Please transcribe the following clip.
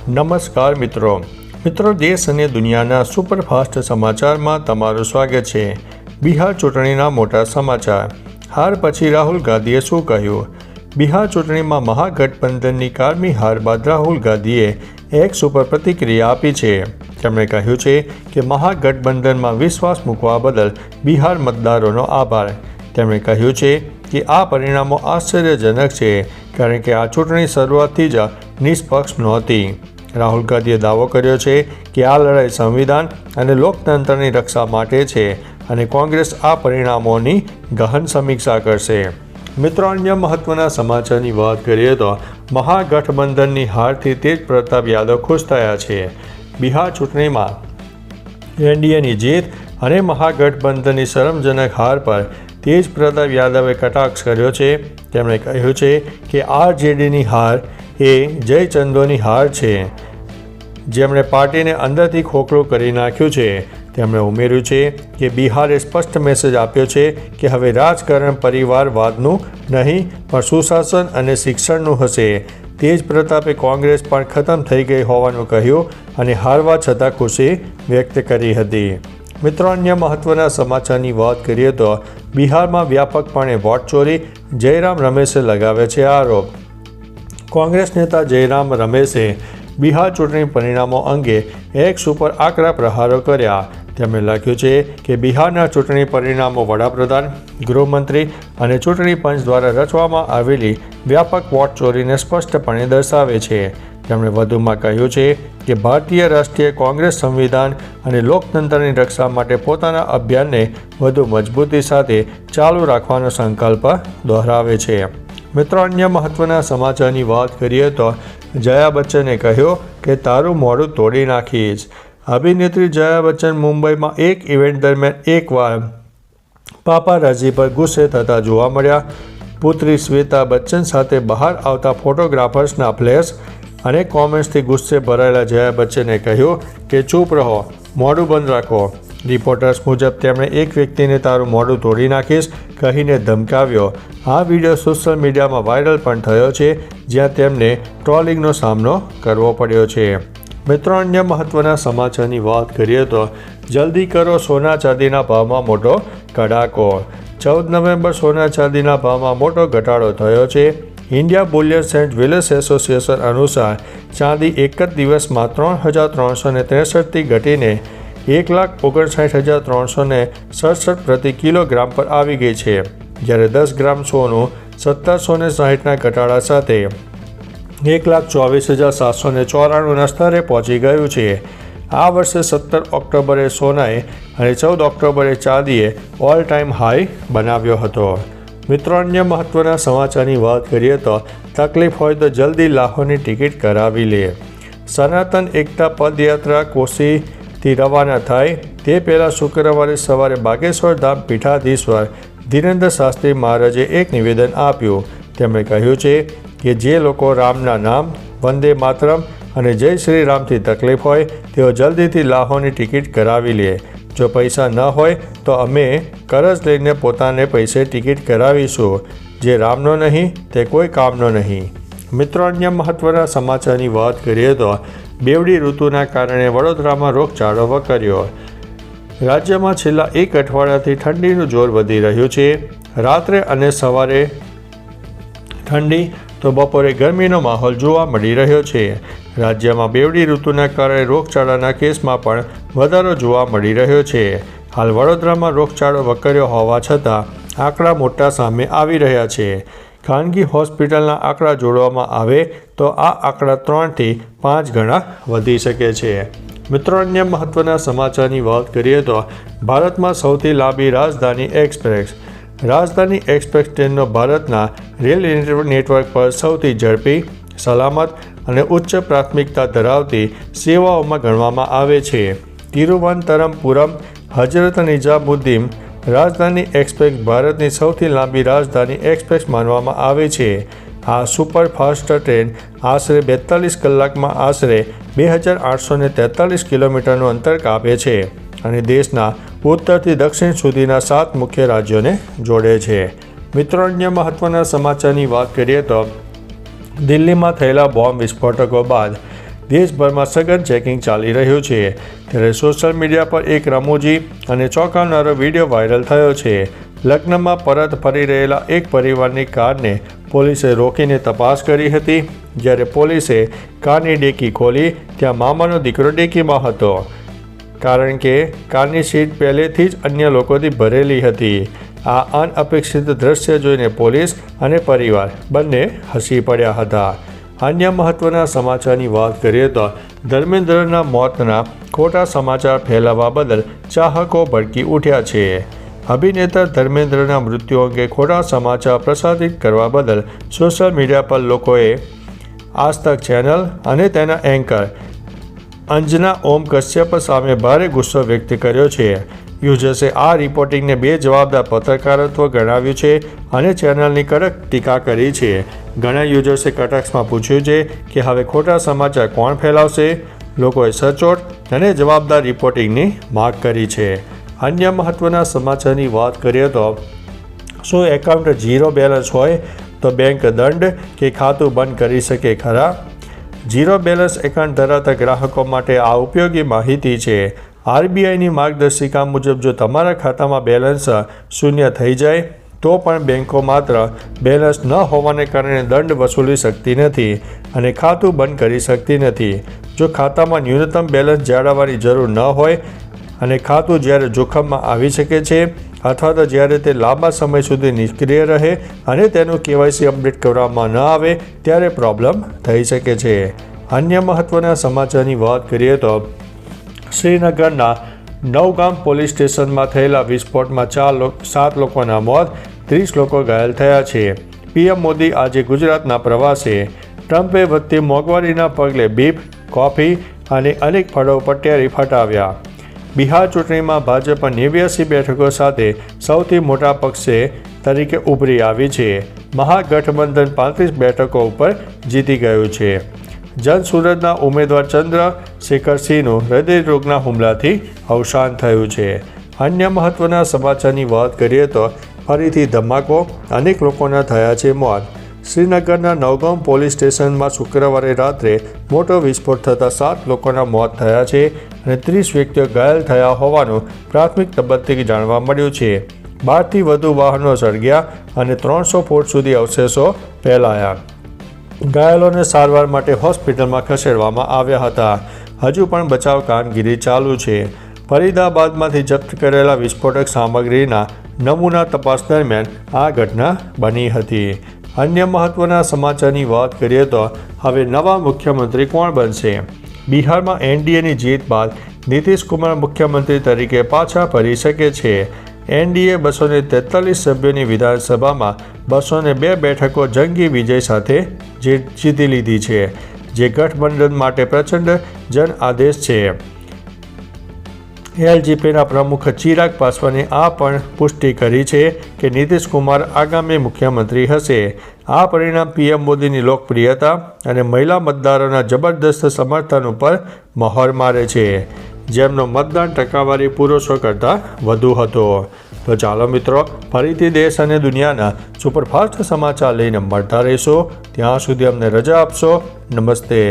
નમસ્કાર મિત્રો દેશ અને દુનિયાના સુપરફાસ્ટ સમાચારમાં તમારું સ્વાગત છે। બિહાર ચૂંટણીના મોટા સમાચાર। હાર પછી રાહુલ ગાંધીએ શું કહ્યું? બિહાર ચૂંટણીમાં મહાગઠબંધનની કારમી હાર બાદ રાહુલ ગાંધીએ એક સુપર પ્રતિક્રિયા આપી છે। તેમણે કહ્યું છે કે મહાગઠબંધનમાં વિશ્વાસ મૂકવા બદલ બિહાર મતદારોનો આભાર। તેમણે કહ્યું છે કે આ પરિણામો આશ્ચર્યજનક છે કારણ કે આ ચૂંટણી શરૂઆતથી જ નિષ્પક્ષ નહોતી। રાહુલ ગાંધીએ દાવો કર્યો છે કે આ લડાઈ સંવિધાન અને લોકતંત્રની રક્ષા માટે છે અને કોંગ્રેસ આ પરિણામોની ગહન સમીક્ષા કરશે। મિત્રો, અન્ય મહત્વના સમાચારની વાત કરીએ તો મહાગઠબંધનની હારથી તેજ પ્રતાપ યાદવ ખુશ થયા છે। બિહાર ચૂંટણીમાં એનડીએની જીત અને મહાગઠબંધનની શરમજનક હાર પર તેજ પ્રતાપ યાદવે કટાક્ષ કર્યો છે। તેમણે કહ્યું છે કે આરજેડીની હાર એ જયચંદોની હાર છે, જેમણે પાર્ટીને અંદરથી ખોખલું કરી નાખ્યું છે। તેમણે ઉમેર્યું છે કે બિહારે સ્પષ્ટ મેસેજ આપ્યો છે કે હવે રાજકારણ પરિવારવાદનું નહીં પણ સુશાસન અને શિક્ષણનું હશે। તેજ પ્રતાપે કોંગ્રેસ પણ ખતમ થઈ ગઈ હોવાનું કહ્યું અને હારવા છતાં ખુશી વ્યક્ત કરી હતી। મિત્રો, અન્ય મહત્વના સમાચારની વાત કરીએ તો બિહારમાં વ્યાપકપણે વોટ ચોરી, જયરામ રમેશે લગાવ્યા છે આરોપ। કોંગ્રેસ નેતા જયરામ રમેશે બિહાર ચૂંટણી પરિણામો અંગે એક સુપર આકરા પ્રહારો કર્યા। તેમણે લખ્યું છે કે બિહારના ચૂંટણી પરિણામો વડાપ્રધાન, ગૃહમંત્રી અને ચૂંટણી પંચ દ્વારા રચવામાં આવેલી વ્યાપક વોટ ચોરીને સ્પષ્ટપણે દર્શાવે છે। તેમણે વધુમાં કહ્યું છે કે ભારતીય રાષ્ટ્રીય કોંગ્રેસ સંવિધાન અને લોકતંત્રની રક્ષા માટે પોતાના અભિયાનને વધુ મજબૂતી સાથે ચાલુ રાખવાનો સંકલ્પ દોહરાવે છે। મિત્રો, અન્ય મહત્વના સમાચારની વાત કરીએ તો જયા બચ્ચને કહ્યું કે તારું મોઢું તોડી નાખીશ। અભિનેત્રી જયા બચ્ચન મુંબઈમાં એક ઇવેન્ટ દરમિયાન એકવાર પાપારાઝી પર ગુસ્સે થતા જોવા મળ્યા। પુત્રી શ્વેતા બચ્ચન સાથે બહાર આવતા ફોટોગ્રાફર્સના ફ્લેશ અને કોમેન્ટ્સથી ગુસ્સે ભરાયેલા જયા બચ્ચને કહ્યું કે ચૂપ રહો, મોઢું બંધ રાખો। રિપોર્ટર્સ મુજબ તેમણે એક વ્યક્તિને તારું મોઢું તોડી નાખીશ કહીને ધમકાવ્યો। આ વિડીયો સોશિયલ મીડિયામાં વાયરલ પણ થયો છે, જ્યાં તેમને ટ્રોલિંગનો સામનો કરવો પડ્યો છે। મિત્રો, અન્ય મહત્વના સમાચારની વાત કરીએ તો જલ્દી કરો, સોના ચાંદીના ભાવમાં મોટો કડાકો। 14 નવેમ્બર સોના ચાંદીના ભાવમાં મોટો ઘટાડો થયો છે। India Boolean and jewellers association અનુસાર ચાંદી એક જ દિવસમાં 3,363થી ઘટીને 1,59,367 પ્રતિ કિલોગ્રામ પર આવી ગઈ છે, જ્યારે 10 ગ્રામ સોનું 1,760ના ઘટાડા સાથે 1,24,794ના સ્તરે પહોંચી ગયું છે। આ વર્ષે 17 ઓક્ટોબરે સોનાએ અને 14 ઓક્ટોબરે ચાંદીએ ઓલ ટાઈમ હાઈ બનાવ્યો હતો। મિત્રો, અન્ય મહત્વના સમાચારની વાત કરીએ તો તકલીફ હોય તો જલ્દી લાહોરની ટિકિટ કરાવી લે। સનાતન એકતા પદયાત્રા કોશીથી રવાના થાય તે પહેલાં શુક્રવારે સવારે બાગેશ્વર ધામ પીઠાધીશ્વર ધીરેન્દ્ર શાસ્ત્રી મહારાજે એક નિવેદન આપ્યું। તેમણે કહ્યું છે કે જે લોકો રામના નામ, વંદે માતરમ અને જય શ્રી રામથી તકલીફ હોય તેઓ જલ્દીથી લાહોરની ટિકિટ કરાવી લે। જો પૈસા ન હોય તો અમે કરજ લઈને પોતાને પૈસે ટિકિટ કરાવીશું। જે રામનો નહીં તે કોઈ કામનો નહીં। મિત્રો, અન્ય મહત્વના સમાચારની વાત કરીએ તો બેવડી ઋતુના કારણે વડોદરામાં રોગચાળો વકર્યો। રાજ્યમાં છેલ્લા એક અઠવાડિયાથી ઠંડીનું જોર વધી રહ્યું છે। રાત્રે અને સવારે ઠંડી તો બપોરે ગરમીનો માહોલ જોવા મળી રહ્યો છે। રાજ્યમાં બેવડી ઋતુના કારણે રોગચાળાના કેસમાં પણ વધારો જોવા મળી રહ્યો છે। હાલ વડોદરામાં રોગચાળો વકર્યો હોવા છતાં આંકડા મોટા સામે આવી રહ્યા છે। ખાનગી હોસ્પિટલના આંકડા જોડવામાં આવે તો આ આંકડા 3થી 5 ગણા વધી શકે છે। મિત્રો, અન્ય મહત્વના સમાચારની વાત કરીએ તો ભારતમાં સૌથી લાંબી રાજધાની એક્સપ્રેસ। રાજધાની એક્સપ્રેસ ટ્રેનનો ભારતના રેલ નેટવર્ક પર સૌથી ઝડપી, સલામત અને ઉચ્ચ પ્રાથમિકતા ધરાવતી સેવાઓમાં ગણવામાં આવે છે। તિરુવનંતપુરમ હજરત નિઝામુદ્દીન રાજધાની એક્સપ્રેસ ભારતની સૌથી લાંબી રાજધાની એક્સપ્રેસ માનવામાં આવે છે। આ સુપરફાસ્ટ ટ્રેન આશરે 42 કલાકમાં આશરે 2,843 કિલોમીટરનું અંતર કાપે છે અને દેશના ઉત્તરથી દક્ષિણ સુધીના 7 મુખ્ય રાજ્યોને જોડે છે। મિત્રો, અન્ય મહત્વના સમાચારની વાત કરીએ તો દિલ્હીમાં થયેલા બોમ્બ વિસ્ફોટકો બાદ દેશભરમાં સઘન ચેકિંગ ચાલી રહ્યું છે ત્યારે સોશિયલ મીડિયા પર એક રમૂજી અને ચોંકાવનારો વિડીયો વાયરલ થયો છે। લગ્નમાં પરત ફરી રહેલા એક પરિવારની કારને પોલીસે રોકીને તપાસ કરી હતી। જ્યારે પોલીસે કારની ડેકી ખોલી ત્યાં મામાનો દીકરો ડેકીમાં હતો, કારણ કે કારની સીટ પહેલેથી જ અન્ય લોકોથી ભરેલી હતી। આ અનઅપેક્ષિત દ્રશ્ય જોઈને પોલીસ અને પરિવાર બંને હસી પડ્યા હતા। અન્ય મહત્વના સમાચારની વાત કરીએ તો ધર્મેન્દ્રના મોતના ખોટા સમાચાર ફેલાવવા બદલ ચાહકો ભડકી ઉઠ્યા છે। અભિનેતા ધર્મેન્દ્રના મૃત્યુ અંગે ખોટા સમાચાર પ્રસારિત કરવા બદલ સોશિયલ મીડિયા પર લોકોએ આજતક ચેનલ અને તેના એન્કર અંજના ઓમ કશ્યપ સામે ભારે ગુસ્સો વ્યક્ત કર્યો છે। યુઝર્સે આ રિપોર્ટિંગને બેજવાબદાર પત્રકારત્વ ગણાવ્યું છે અને ચેનલની કડક ટીકા કરી છે। ઘણા યુઝર્સે કટાક્ષમાં પૂછ્યું છે કે હવે ખોટા સમાચાર કોણ ફેલાવશે। લોકોએ સચોટ અને જવાબદાર રિપોર્ટિંગની માંગ કરી છે। અન્ય મહત્વના સમાચારની વાત કરીએ તો શું એકાઉન્ટ ઝીરો બેલેન્સ હોય તો બેંક દંડ કે ખાતું બંધ કરી શકે ખરા? ઝીરો બેલેન્સ એકાઉન્ટ ધરાવતા ગ્રાહકો માટે આ ઉપયોગી માહિતી છે। આરબીઆઈની માર્ગદર્શિકા મુજબ જો તમારા ખાતામાં બેલેન્સ શૂન્ય થઈ જાય તો પણ બેંકો માત્ર બેલેન્સ ન હોવાને કારણે દંડ વસૂલી શકતી નથી અને ખાતું બંધ કરી શકતી નથી। જો ખાતામાં ન્યૂનતમ બેલેન્સ જાળવવાની જરૂર ન હોય અને ખાતું જ્યારે જોખમમાં આવી શકે છે અથવા તો જ્યારે તે લાંબા સમય સુધી નિષ્ક્રિય રહે અને તેનું કેવાયસી અપડેટ કરવામાં ન આવે ત્યારે પ્રોબ્લેમ થઈ શકે છે। અન્ય મહત્વના સમાચારની વાત કરીએ તો શ્રીનગરના નવગામ પોલીસ સ્ટેશનમાં થયેલા વિસ્ફોટમાં 7 લોકોના મોત, 30 લોકો ઘાયલ થયા છે। પીએમ મોદી આજે ગુજરાતના પ્રવાસે। ટ્રમ્પે વધતી મોંઘવારીના પગલે બીફ, કોફી અને અનેક ફળો પર ટેરિફ હટાવ્યા। બિહાર ચૂંટણીમાં ભાજપ 89 બેઠકો સાથે સૌથી મોટા પક્ષે તરીકે ઉભરી આવી છે। મહાગઠબંધન 35 બેઠકો ઉપર જીતી ગયું છે। જનસુરતના ઉમેદવાર ચંદ્રશેખરસિંહનું હૃદયરોગના હુમલાથી અવસાન થયું છે। અન્ય મહત્વના સમાચારની વાત કરીએ તો ફરીથી ધમાકો, અનેક લોકોના થયા છે મોત। શ્રીનગરના નવગામ પોલીસ સ્ટેશનમાં શુક્રવારે રાત્રે મોટો વિસ્ફોટ થતાં 7 લોકોના મોત થયા છે અને 30 વ્યક્તિઓ ઘાયલ થયા હોવાનું પ્રાથમિક તબક્કે જાણવા મળ્યું છે। 12થી વધુ વાહનો સળગ્યા અને 300 ફૂટ સુધી અવશેષો ફેલાયા। ઘાયલોને સારવાર માટે હોસ્પિટલમાં ખસેડવામાં આવ્યા હતા। હજુ પણ બચાવ કામગીરી ચાલુ છે। ફરીદાબાદમાંથી જપ્ત કરેલા વિસ્ફોટક સામગ્રીના નમૂના તપાસ દરમિયાન આ ઘટના બની હતી। અન્ય મહત્વના સમાચારની વાત કરીએ તો હવે નવા મુખ્યમંત્રી કોણ બનશે? બિહારમાં એનડીએની જીત બાદ નીતિશ કુમાર મુખ્યમંત્રી તરીકે પાછા ફરી શકે છે। એનડીએ 243 સભ્યોની વિધાનસભામાં 202 બેઠકો જંગી વિજય સાથે જીતી લીધી છે, જે ગઠબંધન માટે પ્રચંડ જન આદેશ છે। એલજેપીના પ્રમુખ ચિરાગ પાસવાને આ પણ પુષ્ટિ કરી છે કે નીતિશ કુમાર આગામી મુખ્યમંત્રી હશે। આ પરિણામ પીએમ મોદીની લોકપ્રિયતા અને મહિલા મતદારોના જબરદસ્ત સમર્થન ઉપર મહોર મારે છે, જેમનો મતદાન ટકાવારી પુરુષો કરતાં વધુ હતો। તો ચાલો મિત્રો, ફરીથી દેશ અને દુનિયાના સુપરફાસ્ટ સમાચાર લઈને મળતા રહીશું। ત્યાં સુધી અમને રજા આપશો। નમસ્તે।